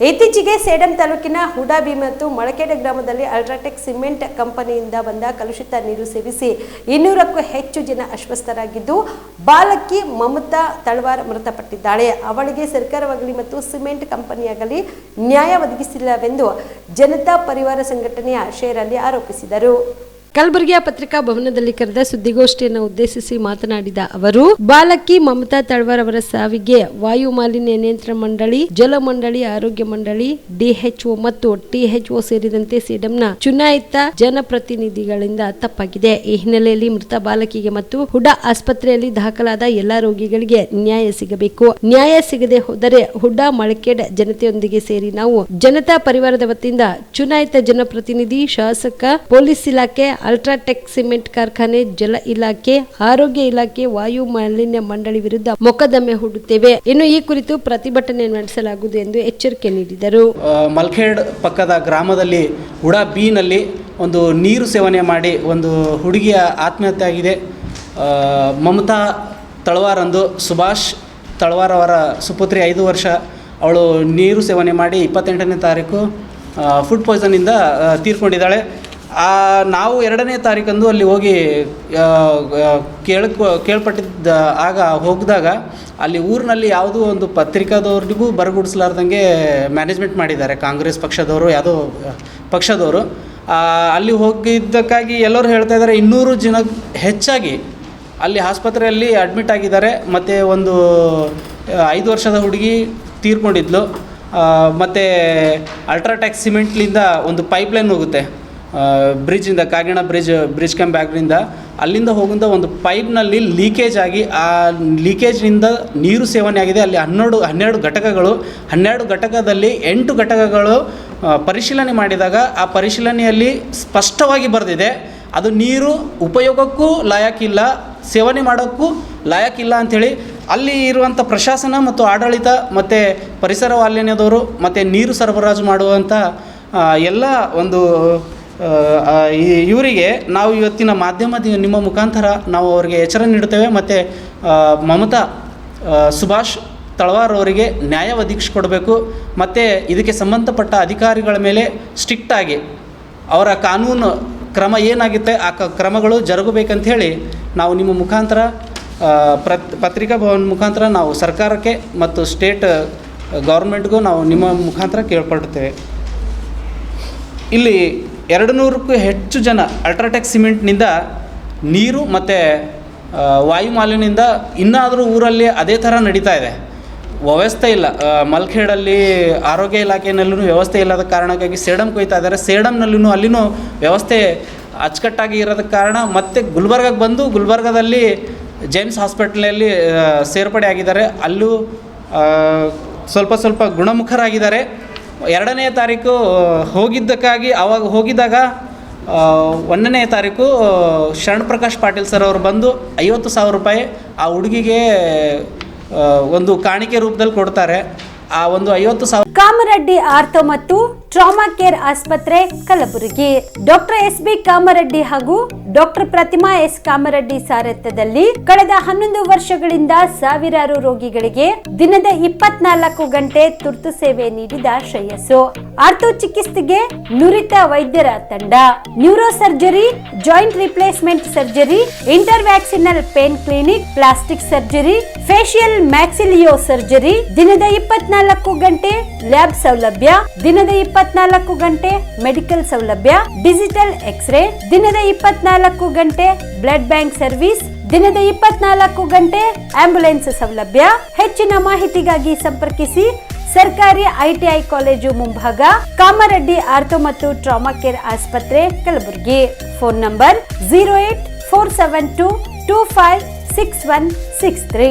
ಇತ್ತೀಚೆಗೆ ಸೇಡಂ ತಾಲೂಕಿನ ಹುಡಾಬಿ ಮತ್ತು ಮೊಳಕೆರೆ ಗ್ರಾಮದಲ್ಲಿ ಅಲ್ಟ್ರಾಟೆಕ್ ಸಿಮೆಂಟ್ ಕಂಪನಿಯಿಂದ ಬಂದ ಕಲುಷಿತ ನೀರು ಸೇವಿಸಿ 200ಕ್ಕೂ ಹೆಚ್ಚು ಜನ ಅಸ್ವಸ್ಥರಾಗಿದ್ದು, ಬಾಲಕಿ ಮಮತಾ ತಳವಾರ್ ಮೃತಪಟ್ಟಿದ್ದಾಳೆ. ಅವಳಿಗೆ ಸರ್ಕಾರವಾಗಲಿ ಮತ್ತು ಸಿಮೆಂಟ್ ಕಂಪನಿಯಾಗಲಿ ನ್ಯಾಯ ಒದಗಿಸಿಲ್ಲವೆಂದು ಜನತಾ ಪರಿವಾರ ಸಂಘಟನೆಯ ಶೇರಲ್ಲಿ ಆರೋಪಿಸಿದರು. ಕಲಬುರಗಿಯ ಪತ್ರಿಕಾ ಭವನದಲ್ಲಿ ಕರೆದ ಸುದ್ದಿಗೋಷ್ಠಿಯನ್ನು ಉದ್ದೇಶಿಸಿ ಮಾತನಾಡಿದ ಅವರು, ಬಾಲಕಿ ಮಮತಾ ತಳವಾರ್ ಅವರ ಸಾವಿಗೆ ವಾಯು ಮಾಲಿನ್ಯ ನಿಯಂತ್ರಣ ಮಂಡಳಿ, ಜಲ ಮಂಡಳಿ, ಆರೋಗ್ಯ ಮಂಡಳಿ, ಡಿಎಚ್ಒ ಮತ್ತು ಟಿಎಚ್ಒ ಸೇರಿದಂತೆ ಸೇಡಂನ ಚುನಾಯಿತ ಜನಪ್ರತಿನಿಧಿಗಳಿಂದ ತಪ್ಪಾಗಿದೆ. ಈ ಹಿನ್ನೆಲೆಯಲ್ಲಿ ಮೃತ ಬಾಲಕಿಗೆ ಮತ್ತು ಹುಡಾ ಆಸ್ಪತ್ರೆಯಲ್ಲಿ ದಾಖಲಾದ ಎಲ್ಲಾ ರೋಗಿಗಳಿಗೆ ನ್ಯಾಯ ಸಿಗಬೇಕು. ನ್ಯಾಯ ಸಿಗದೆ ಹೋದರೆ ಹುಡಾ ಮೊಳಕೆಡ್ ಜನತೆಯೊಂದಿಗೆ ಸೇರಿ ನಾವು ಜನತಾ ಪರಿವಾರದ ವತಿಯಿಂದ ಚುನಾಯಿತ ಜನಪ್ರತಿನಿಧಿ, ಶಾಸಕ, ಪೊಲೀಸ್ ಇಲಾಖೆ, ಅಲ್ಟ್ರಾಟೆಕ್ ಸಿಮೆಂಟ್ ಕಾರ್ಖಾನೆ, ಜಲ ಇಲಾಖೆ, ಆರೋಗ್ಯ ಇಲಾಖೆ, ವಾಯು ಮಾಲಿನ್ಯ ಮಂಡಳಿ ವಿರುದ್ಧ ಮೊಕದ್ದಮೆ ಹೂಡುತ್ತೇವೆ. ಇನ್ನು ಈ ಕುರಿತು ಪ್ರತಿಭಟನೆ ನಡೆಸಲಾಗುವುದು ಎಂದು ಎಚ್ಚರಿಕೆ ನೀಡಿದರು. ಮಲ್ಖೇಡ್ ಪಕ್ಕದ ಗ್ರಾಮದಲ್ಲಿ ಹುಡಾ ಬಿನಲ್ಲಿ ಒಂದು ನೀರು ಸೇವನೆ ಮಾಡಿ ಒಂದು ಹುಡುಗಿಯ ಆತ್ಮಹತ್ಯೆ ಆಗಿದೆ. ಮಮತಾ ತಳವಾರ್ ಅಂದು ಸುಭಾಷ್ ತಳವಾರ್ ಅವರ ಸುಪುತ್ರಿ 5 ವರ್ಷ. ಅವಳು ನೀರು ಸೇವನೆ ಮಾಡಿ 28ನೇ ತಾರೀಕು ಫುಡ್ ಪಾಯ್ಸನಿಂದ ತೀರ್ಕೊಂಡಿದ್ದಾಳೆ. ನಾವು 2ನೇ ತಾರೀಕಂದು ಅಲ್ಲಿ ಹೋಗಿ ಕೇಳ್ಪಟ್ಟಿದ್ದ ಹೋಗಿದಾಗ ಅಲ್ಲಿ ಊರಿನಲ್ಲಿ ಯಾವುದೋ ಒಂದು ಪತ್ರಿಕಾದವ್ರಿಗೂ ಬರಗುಡಿಸಲಾರ್ದಂಗೆ ಮ್ಯಾನೇಜ್ಮೆಂಟ್ ಮಾಡಿದ್ದಾರೆ. ಕಾಂಗ್ರೆಸ್ ಪಕ್ಷದವರು, ಯಾವುದೋ ಪಕ್ಷದವರು. ಅಲ್ಲಿ ಹೋಗಿದ್ದಕ್ಕಾಗಿ ಎಲ್ಲರೂ ಹೇಳ್ತಾ ಇದ್ದಾರೆ 200 ಜನ ಹೆಚ್ಚಾಗಿ ಅಲ್ಲಿ ಆಸ್ಪತ್ರೆಯಲ್ಲಿ ಅಡ್ಮಿಟ್ ಆಗಿದ್ದಾರೆ. ಮತ್ತು ಒಂದು 5 ವರ್ಷದ ಹುಡುಗಿ ತೀರ್ಕೊಂಡಿದ್ಲು. ಮತ್ತು ಅಲ್ಟ್ರಾಟೆಕ್ ಸಿಮೆಂಟ್ಲಿಂದ ಒಂದು ಪೈಪ್ಲೈನ್ ಹೋಗುತ್ತೆ ಬ್ರಿಡ್ಜಿಂದ, ಕಾಗಿಣ ಬ್ರಿಡ್ಜ್ ಕ್ಯಾಂಪ್ ಬ್ಯಾಗ್ನಿಂದ ಅಲ್ಲಿಂದ ಹೋಗುವಂಥ ಒಂದು ಪೈಪ್ನಲ್ಲಿ ಲೀಕೇಜ್ ಆಗಿ ಆ ಲೀಕೇಜ್ನಿಂದ ನೀರು ಸೇವನೆ ಆಗಿದೆ. ಅಲ್ಲಿ 12 ಘಟಕಗಳು, 12 ಘಟಕದಲ್ಲಿ 8 ಘಟಕಗಳು ಪರಿಶೀಲನೆ ಮಾಡಿದಾಗ ಆ ಪರಿಶೀಲನೆಯಲ್ಲಿ ಸ್ಪಷ್ಟವಾಗಿ ಬರೆದಿದೆ, ಅದು ನೀರು ಉಪಯೋಗಕ್ಕೂ ಲಾಯಕ್ಕಿಲ್ಲ, ಸೇವನೆ ಮಾಡೋಕ್ಕೂ ಲಾಯಕ್ಕಿಲ್ಲ ಅಂಥೇಳಿ. ಅಲ್ಲಿ ಇರುವಂಥ ಪ್ರಶಾಸನ ಮತ್ತು ಆಡಳಿತ ಮತ್ತು ಪರಿಸರ ಮಾಲಿನ್ಯದವರು ಮತ್ತು ನೀರು ಸರಬರಾಜು ಮಾಡುವಂಥ ಎಲ್ಲ ಒಂದು ಇವರಿಗೆ ನಾವು ಇವತ್ತಿನ ಮಾಧ್ಯಮದ ನಿಮ್ಮ ಮುಖಾಂತರ ನಾವು ಅವರಿಗೆ ಎಚ್ಚರ ನೀಡುತ್ತೇವೆ. ಮತ್ತು ಮಮತಾ ಸುಭಾಷ್ ತಳವಾರ್ ಅವರಿಗೆ ನ್ಯಾಯ ಒದಗಿಸಿಕೊಡಬೇಕು. ಮತ್ತು ಇದಕ್ಕೆ ಸಂಬಂಧಪಟ್ಟ ಅಧಿಕಾರಿಗಳ ಮೇಲೆ ಸ್ಟ್ರಿಕ್ಟಾಗಿ ಅವರ ಕಾನೂನು ಕ್ರಮ ಏನಾಗುತ್ತೆ ಆ ಕ್ರಮಗಳು ಜರುಗಬೇಕಂಥೇಳಿ ನಾವು ನಿಮ್ಮ ಮುಖಾಂತರ ಪತ್ರಿಕಾ ಭವನ ಮುಖಾಂತರ ನಾವು ಸರ್ಕಾರಕ್ಕೆ ಮತ್ತು ಸ್ಟೇಟ್ ಗೌರ್ಮೆಂಟ್ಗೂ ನಾವು ನಿಮ್ಮ ಮುಖಾಂತರ ಕೇಳ್ಪಡುತ್ತೇವೆ. ಇಲ್ಲಿ 200ಕ್ಕೂ ಹೆಚ್ಚು ಜನ ಅಲ್ಟ್ರಾಟೆಕ್ ಸಿಮೆಂಟ್ನಿಂದ ನೀರು ಮತ್ತು ವಾಯು ಮಾಲಿನ್ಯದಿಂದ ಇನ್ನಾದರೂ ಊರಲ್ಲಿ ಅದೇ ಥರ ನಡೀತಾ ಇದೆ. ವ್ಯವಸ್ಥೆ ಇಲ್ಲ. ಮಲ್ಖೇಡಲ್ಲಿ ಆರೋಗ್ಯ ಇಲಾಖೆಯಲ್ಲೂ ವ್ಯವಸ್ಥೆ ಇಲ್ಲದ ಕಾರಣಕ್ಕಾಗಿ ಸೇಡಂ ಕೊಯ್ತಾ ಇದ್ದಾರೆ. ಸೇಡಂನಲ್ಲೂ ಅಲ್ಲಿನೂ ವ್ಯವಸ್ಥೆ ಅಚ್ಚುಕಟ್ಟಾಗಿ ಇರೋದ ಕಾರಣ ಮತ್ತೆ ಗುಲ್ಬರ್ಗಕ್ಕೆ ಬಂದು ಗುಲ್ಬರ್ಗದಲ್ಲಿ ಜೇಮ್ಸ್ ಹಾಸ್ಪಿಟ್ಲಲ್ಲಿ ಸೇರ್ಪಡೆ ಆಗಿದ್ದಾರೆ. ಅಲ್ಲೂ ಸ್ವಲ್ಪ ಗುಣಮುಖರಾಗಿದ್ದಾರೆ. 2ನೇ ತಾರೀಕು ಹೋಗಿದ್ದಕ್ಕಾಗಿ ಅವಾಗ ಹೋಗಿದ್ದಾಗ 1ನೇ ತಾರೀಕು ಶರಣ್ ಪ್ರಕಾಶ್ ಪಾಟೀಲ್ ಸರ್ ಅವರು ಬಂದು 50,000 ರೂಪಾಯಿ ಆ ಹುಡುಗಿಗೆ ಒಂದು ಕಾಣಿಕೆ ರೂಪದಲ್ಲಿ ಕೊಡ್ತಾರೆ. ಆ ಒಂದು 50,000 ಕಾಮರೆಡ್ಡಿ ಆರ್ಥೋ ಮತ್ತು ಟ್ರಾಮಾ ಕೇರ್ ಆಸ್ಪತ್ರೆ ಕಲಬುರಗಿ. Doctor S B. ಕಾಮರೆಡ್ಡಿ ಹಾಗೂ ಡಾಕ್ಟರ್ ಪ್ರತಿಮಾ ಎಸ್. ಕಾಮರೆಡ್ಡಿ ಸಾರಥ್ಯದಲ್ಲಿ ಕಳೆದ 11 ವರ್ಷಗಳಿಂದ ಸಾವಿರಾರು ರೋಗಿಗಳಿಗೆ ದಿನದ 24 ಗಂಟೆ ತುರ್ತು ಸೇವೆ ನೀಡಿದ ಶ್ರೇಯಸ್ಸು. ಆರ್ಥೋ ಚಿಕಿತ್ಸೆಗೆ ನುರಿತ ವೈದ್ಯರ ತಂಡ, neuro surgery, joint replacement surgery, interventional pain clinic, plastic surgery, facial maxillo surgery, ದಿನದ 24 ಗಂಟೆ ಲ್ಯಾಬ್ ಸೌಲಭ್ಯ, ದಿನದ 24 ಗಂಟೆ ಮೆಡಿಕಲ್ ಸೌಲಭ್ಯ, ಡಿಜಿಟಲ್ ಎಕ್ಸ್ರೇ, ದಿನದ 24 ಗಂಟೆ ಬ್ಲಡ್ ಬ್ಯಾಂಕ್ ಸರ್ವಿಸ್, ದಿನದ 24 ಗಂಟೆ ಆಂಬ್ಯುಲೆನ್ಸ್ ಸೌಲಭ್ಯ. ಹೆಚ್ಚಿನ ಮಾಹಿತಿಗಾಗಿ ಸಂಪರ್ಕಿಸಿ ಸರ್ಕಾರಿ ಐಟಿಐ ಕಾಲೇಜು ಮುಂಭಾಗ, ಕಾಮರೆಡ್ಡಿ ಆರ್ಥೋ ಮತ್ತು ಟ್ರಾಮಾ ಕೇರ್ ಆಸ್ಪತ್ರೆ ಕಲಬುರಗಿ. Phone number 084722566163.